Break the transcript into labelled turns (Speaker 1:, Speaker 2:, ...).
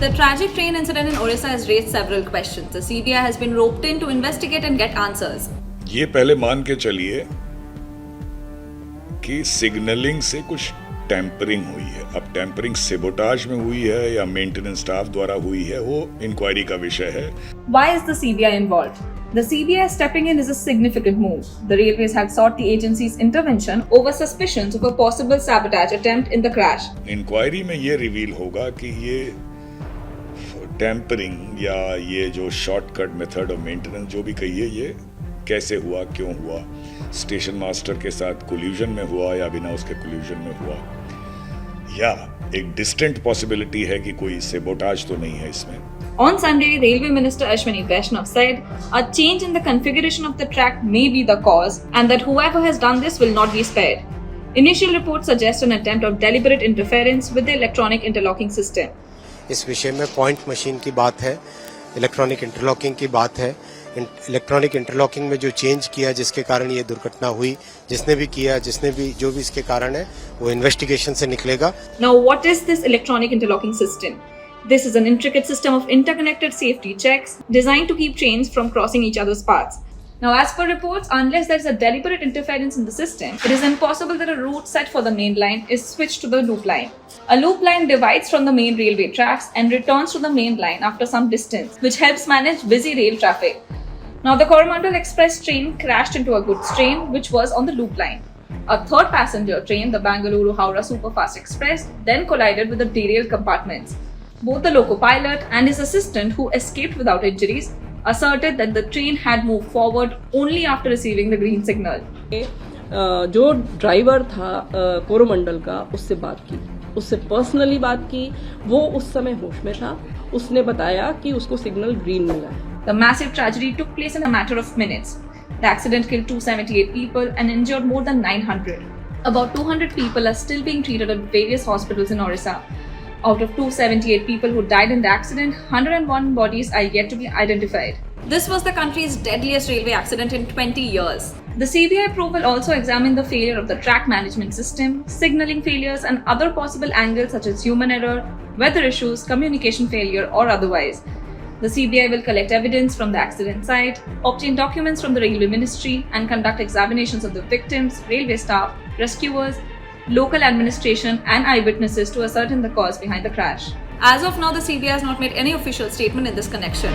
Speaker 1: The tragic train incident in Odisha has raised several questions. The CBI has been roped in to investigate and get answers.
Speaker 2: ये पहले मान के चलिए कि signalling से कुछ टेम्परिंग हुई है. अब टेम्परिंग सेबोटाज में हुई है या मेंटेनेंस स्टाफ द्वारा हुई है, वो इंक्वायरी का विषय है.
Speaker 1: Why is the CBI involved? The CBI stepping in is a significant move. The railways had sought the agency's intervention over suspicions of a possible sabotage attempt in the crash.
Speaker 2: Inquiry में ये reveal होगा कि ये tampering या ये जो shortcut method of maintenance जो भी कहिए, ये कैसे हुआ, क्यों हुआ, स्टेशन मास्टर के साथ कोल्यूजन में हुआ या बिना उसके कोल्यूजन में हुआ, या एक डिस्टेंट पॉसिबिलिटी है कि कोई सेबोटाज तो नहीं है इसमें.
Speaker 1: On Sunday, Railway Minister Ashwini Vaishnaw said a change in the configuration of the track may be the cause and that whoever has done this will not be spared. Initial reports suggest an attempt of deliberate interference with the electronic interlocking system.
Speaker 3: इस विषय में point machine की बात है, electronic interlocking की बात है. Electronic interlocking में जो चेंज किया जिसके कारण ये दुर्घटना हुई, जिसने भी किया, जिसने भी जो भी इसके कारण है, वो इन्वेस्टिगेशन से निकलेगा.
Speaker 1: Now, what is this electronic interlocking system? This is an intricate system of interconnected safety checks designed to keep trains from crossing each other's paths. Now, as per reports, unless there is a deliberate interference in the system, it is impossible that a route set for the main line is switched to the loop line. A loop line divides from the main railway tracks and returns to the main line after some distance, which helps manage busy rail traffic. Now, the Coromandel Express train crashed into a goods train which was on the loop line. A third passenger train, the Bangalore-Howrah Superfast Express, then collided with the derailed compartments. Both the loco pilot and his assistant, who escaped without injuries, asserted that the train had moved forward only after receiving the green signal.
Speaker 4: जो driver था कोरोमंडल का, उससे बात की, उससे personally बात की. वो उस समय होश में था. उसने बताया कि उसको सिग्नल ग्रीन मिला है.
Speaker 1: The massive tragedy took place in a matter of minutes. The accident killed 278 people and injured more than 900. About 200 people are still being treated at various hospitals in Odisha. Out of 278 people who died in the accident, 101 bodies are yet to be identified. This was the country's deadliest railway accident in 20 years. The CBI probe will also examine the failure of the track management system, signalling failures, and other possible angles such as human error, weather issues, communication failure, or otherwise. The CBI will collect evidence from the accident site, obtain documents from the Railway Ministry, and conduct examinations of the victims, railway staff, rescuers, local administration, and eyewitnesses to ascertain the cause behind the crash. As of now, the CBI has not made any official statement in this connection.